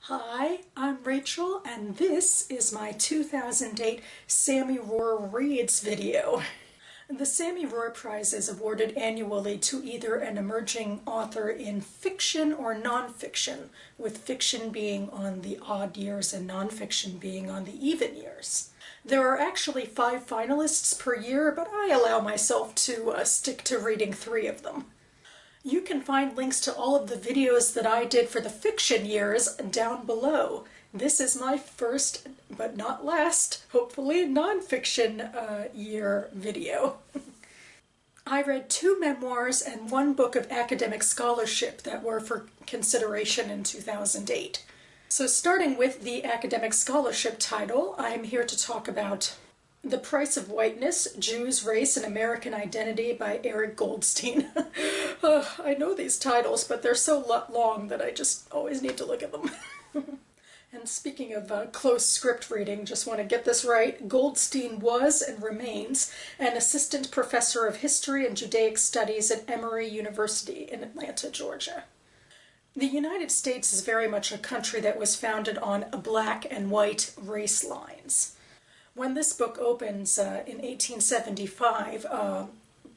Hi, I'm Rachel, and this is my 2008 Sami Rohr Reads video. The Sami Rohr Prize is awarded annually to either an emerging author in fiction or nonfiction, with fiction being on the odd years and nonfiction being on the even years. There are actually 5 finalists per year, but I allow myself to stick to reading 3 of them. You can find links to all of the videos that I did for the fiction years down below. This is my first, but not last, hopefully, nonfiction year video. I read 2 memoirs and 1 book of academic scholarship that were for consideration in 2008. So starting with the academic scholarship title, I'm here to talk about The Price of Whiteness, Jews, Race, and American Identity by Eric Goldstein. I know these titles, but they're so long that I just always need to look at them. And speaking of close script reading, just want to get this right. Goldstein was and remains an assistant professor of history and Judaic studies at Emory University in Atlanta, Georgia. The United States is very much a country that was founded on black and white race lines. When this book opens in 1875,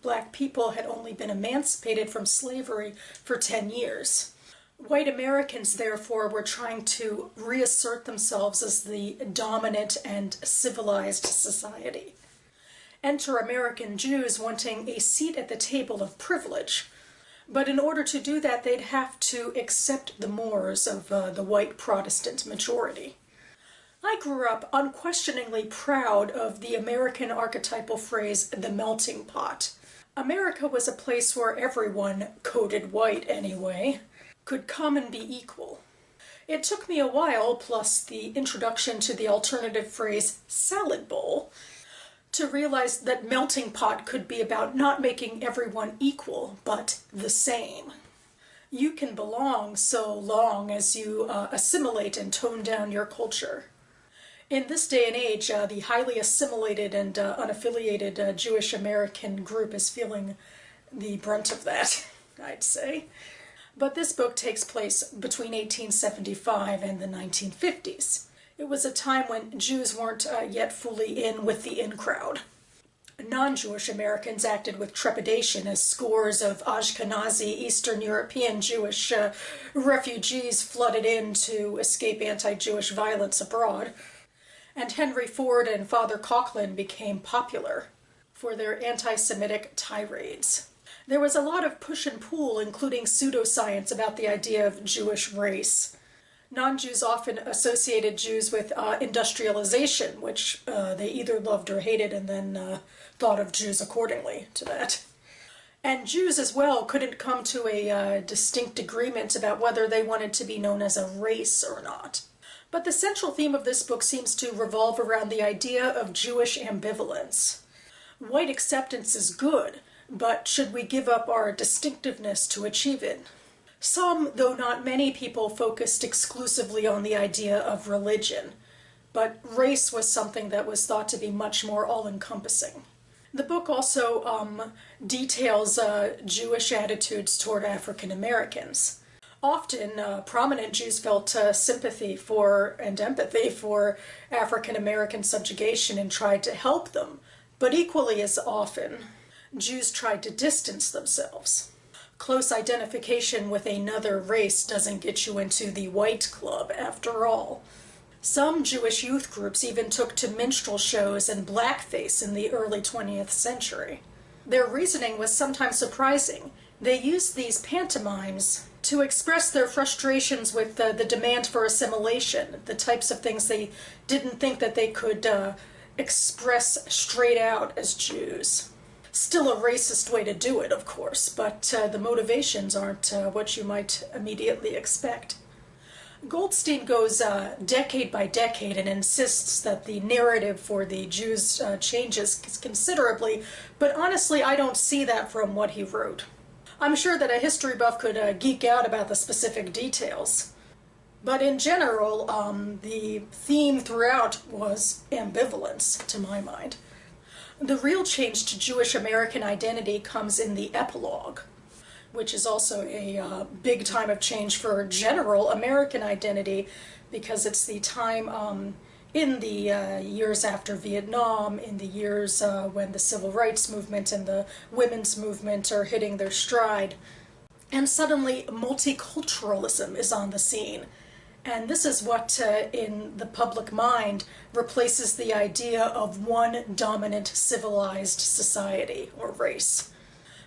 black people had only been emancipated from slavery for 10 years. White Americans, therefore, were trying to reassert themselves as the dominant and civilized society. Enter American Jews wanting a seat at the table of privilege. But in order to do that, they'd have to accept the mores of the white Protestant majority. I grew up unquestioningly proud of the American archetypal phrase, the melting pot. America was a place where everyone, coded white anyway, could come and be equal. It took me a while, plus the introduction to the alternative phrase, salad bowl, to realize that melting pot could be about not making everyone equal, but the same. You can belong so long as you assimilate and tone down your culture. In this day and age, the highly assimilated and unaffiliated Jewish American group is feeling the brunt of that, I'd say. But this book takes place between 1875 and the 1950s. It was a time when Jews weren't yet fully in with the in crowd. Non-Jewish Americans acted with trepidation as scores of Ashkenazi, Eastern European Jewish refugees flooded in to escape anti-Jewish violence abroad. And Henry Ford and Father Coughlin became popular for their anti-Semitic tirades. There was a lot of push and pull, including pseudoscience about the idea of Jewish race. Non-Jews often associated Jews with industrialization, which they either loved or hated, and then thought of Jews accordingly to that. And Jews as well couldn't come to a distinct agreement about whether they wanted to be known as a race or not. But the central theme of this book seems to revolve around the idea of Jewish ambivalence. White acceptance is good, but should we give up our distinctiveness to achieve it? Some, though not many, people focused exclusively on the idea of religion, but race was something that was thought to be much more all-encompassing. The book also details Jewish attitudes toward African Americans. Often, prominent Jews felt sympathy for and empathy for African American subjugation and tried to help them, but equally as often, Jews tried to distance themselves. Close identification with another race doesn't get you into the white club, after all. Some Jewish youth groups even took to minstrel shows and blackface in the early 20th century. Their reasoning was sometimes surprising. They used these pantomimes to express their frustrations with the demand for assimilation, the types of things they didn't think that they could express straight out as Jews. Still a racist way to do it, of course, but the motivations aren't what you might immediately expect. Goldstein goes decade by decade and insists that the narrative for the Jews changes considerably, but honestly I don't see that from what he wrote. I'm sure that a history buff could geek out about the specific details. But in general, the theme throughout was ambivalence, to my mind. The real change to Jewish American identity comes in the epilogue. which is also a big time of change for general American identity, because it's the time in the years after Vietnam, in the years when the civil rights movement and the women's movement are hitting their stride. And suddenly multiculturalism is on the scene. And this is what, in the public mind, replaces the idea of one dominant civilized society or race.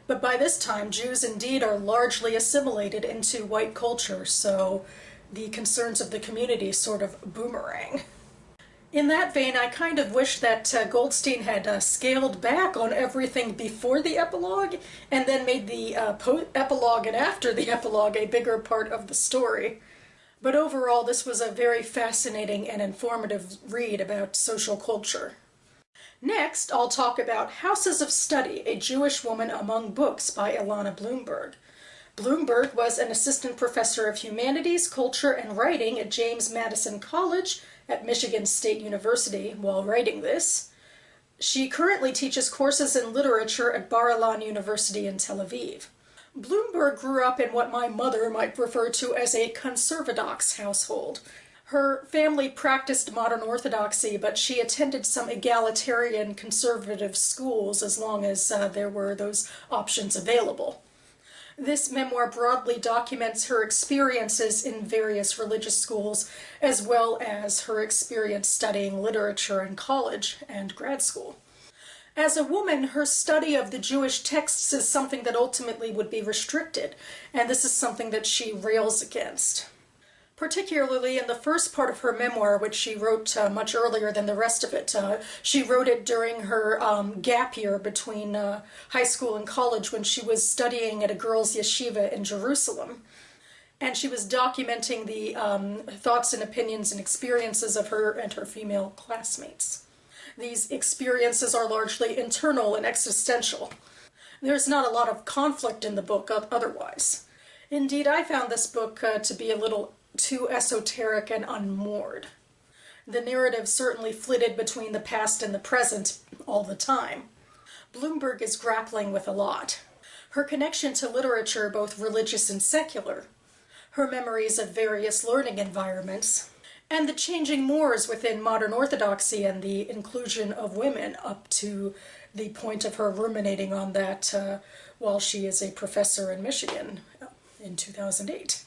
But by this time, Jews indeed are largely assimilated into white culture, so the concerns of the community sort of boomerang. In that vein, I kind of wish that Goldstein had scaled back on everything before the epilogue, and then made the epilogue and after the epilogue a bigger part of the story. But overall, this was a very fascinating and informative read about social culture. Next, I'll talk about Houses of Study, A Jewish Woman Among Books by Ilana Bloomberg. Bloomberg was an assistant professor of humanities, culture, and writing at James Madison College at Michigan State University while writing this. She currently teaches courses in literature at Bar-Ilan University in Tel Aviv. Bloomberg grew up in what my mother might refer to as a conservadox household. Her family practiced modern orthodoxy, but she attended some egalitarian conservative schools as long as there were those options available. This memoir broadly documents her experiences in various religious schools, as well as her experience studying literature in college and grad school. As a woman, her study of the Jewish texts is something that ultimately would be restricted, and this is something that she rails against. Particularly in the first part of her memoir, which she wrote much earlier than the rest of it. She wrote it during her gap year between high school and college, when she was studying at a girls' yeshiva in Jerusalem. And she was documenting the thoughts and opinions and experiences of her and her female classmates. These experiences are largely internal and existential. There's not a lot of conflict in the book otherwise. Indeed, I found this book to be a little too esoteric and unmoored. The narrative certainly flitted between the past and the present all the time. Bloomberg is grappling with a lot. Her connection to literature, both religious and secular, her memories of various learning environments, and the changing mores within modern orthodoxy and the inclusion of women, up to the point of her ruminating on that while she is a professor in Michigan in 2008.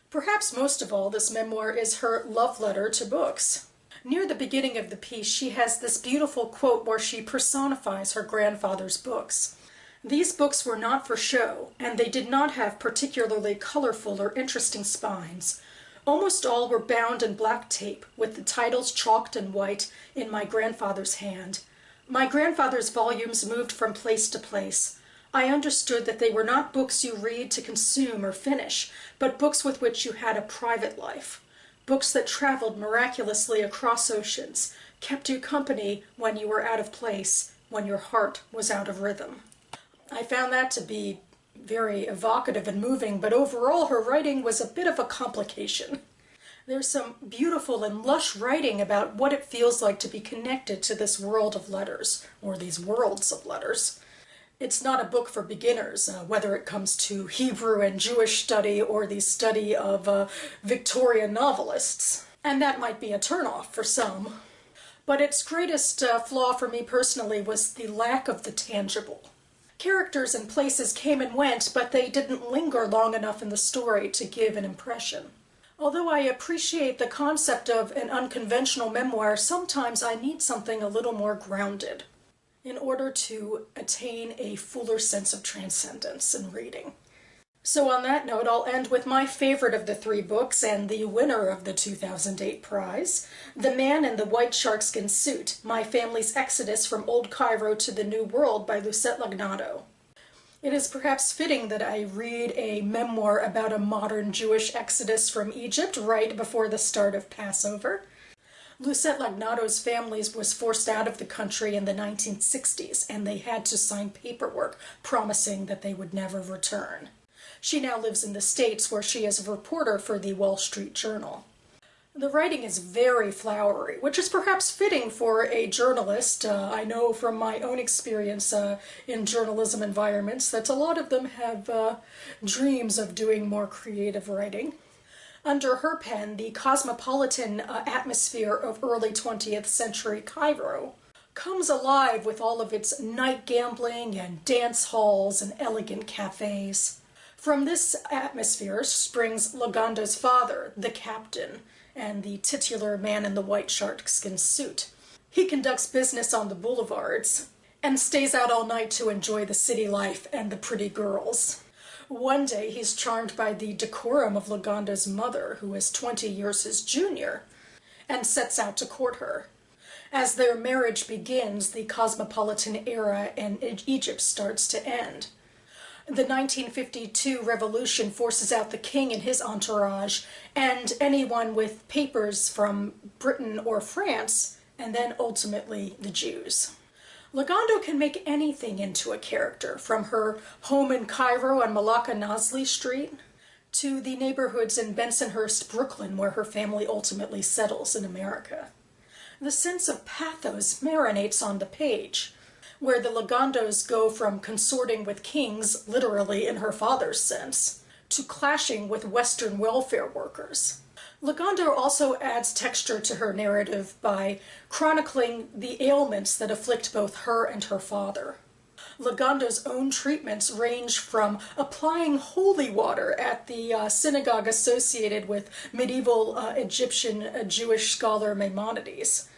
Perhaps most of all, this memoir is her love letter to books. Near the beginning of the piece, she has this beautiful quote where she personifies her grandfather's books. These books were not for show, and they did not have particularly colorful or interesting spines. Almost all were bound in black tape, with the titles chalked in white in my grandfather's hand. My grandfather's volumes moved from place to place. I understood that they were not books you read to consume or finish, but books with which you had a private life. Books that traveled miraculously across oceans, kept you company when you were out of place, when your heart was out of rhythm. I found that to be very evocative and moving, but overall her writing was a bit of a complication. There's some beautiful and lush writing about what it feels like to be connected to this world of letters, or these worlds of letters. It's not a book for beginners, whether it comes to Hebrew and Jewish study or the study of Victorian novelists. And that might be a turnoff for some. But its greatest flaw for me personally was the lack of the tangible. Characters and places came and went, but they didn't linger long enough in the story to give an impression. Although I appreciate the concept of an unconventional memoir, sometimes I need something a little more grounded in order to attain a fuller sense of transcendence in reading. So on that note, I'll end with my favorite of the three books and the winner of the 2008 prize, The Man in the White Sharkskin Suit, My Family's Exodus from Old Cairo to the New World by Lucette Lagnato. It is perhaps fitting that I read a memoir about a modern Jewish exodus from Egypt right before the start of Passover. Lucette Lagnato's family was forced out of the country in the 1960s, and they had to sign paperwork promising that they would never return. She now lives in the States, where she is a reporter for the Wall Street Journal. The writing is very flowery, which is perhaps fitting for a journalist. I know from my own experience in journalism environments that a lot of them have dreams of doing more creative writing. Under her pen, the cosmopolitan atmosphere of early 20th century Cairo comes alive with all of its night gambling and dance halls and elegant cafes. From this atmosphere springs Lagonda's father, the captain, and the titular man in the white sharkskin suit. He conducts business on the boulevards and stays out all night to enjoy the city life and the pretty girls. One day he's charmed by the decorum of Lagonda's mother, who is 20 years his junior, and sets out to court her. As their marriage begins, the cosmopolitan era in Egypt starts to end. The 1952 revolution forces out the king and his entourage, and anyone with papers from Britain or France, and then ultimately the Jews. Lagonda can make anything into a character, from her home in Cairo on Malaka Nazli Street to the neighborhoods in Bensonhurst, Brooklyn, where her family ultimately settles in America. The sense of pathos marinates on the page, where the Lagondos go from consorting with kings, literally in her father's sense, to clashing with Western welfare workers. Lagonda also adds texture to her narrative by chronicling the ailments that afflict both her and her father. Lagonda's own treatments range from applying holy water at the synagogue associated with medieval Egyptian Jewish scholar Maimonides,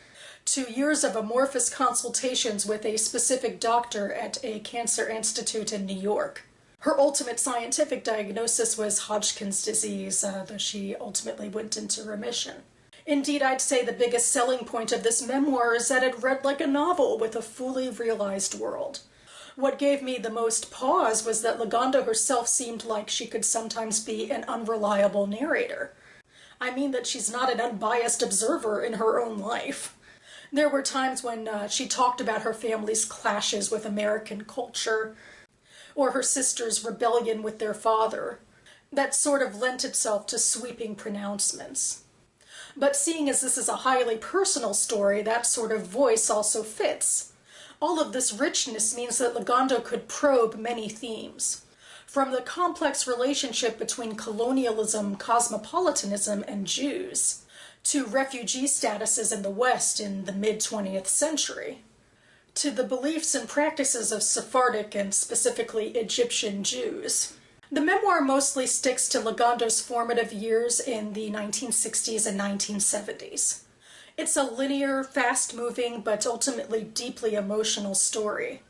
to years of amorphous consultations with a specific doctor at a cancer institute in New York. Her ultimate scientific diagnosis was Hodgkin's disease, though she ultimately went into remission. Indeed, I'd say the biggest selling point of this memoir is that it read like a novel with a fully realized world. What gave me the most pause was that Lagonda herself seemed like she could sometimes be an unreliable narrator. I mean that she's not an unbiased observer in her own life. There were times when she talked about her family's clashes with American culture, or her sister's rebellion with their father. That sort of lent itself to sweeping pronouncements. But seeing as this is a highly personal story, that sort of voice also fits. All of this richness means that Lagonda could probe many themes. From the complex relationship between colonialism, cosmopolitanism, and Jews, to refugee statuses in the West in the mid-20th century, to the beliefs and practices of Sephardic and specifically Egyptian Jews. The memoir mostly sticks to Lagonda's formative years in the 1960s and 1970s. It's a linear, fast-moving, but ultimately deeply emotional story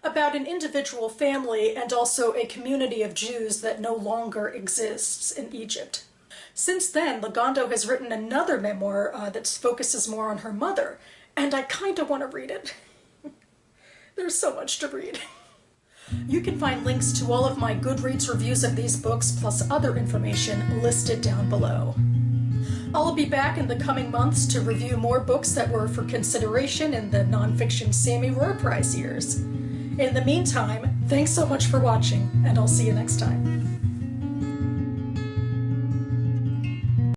about an individual family and also a community of Jews that no longer exists in Egypt. Since then, Lagonda has written another memoir that focuses more on her mother, and I kind of want to read it. There's so much to read. You can find links to all of my Goodreads reviews of these books, plus other information listed down below. I'll be back in the coming months to review more books that were for consideration in the nonfiction Sami Rohr Prize years. In the meantime, thanks so much for watching, and I'll see you next time.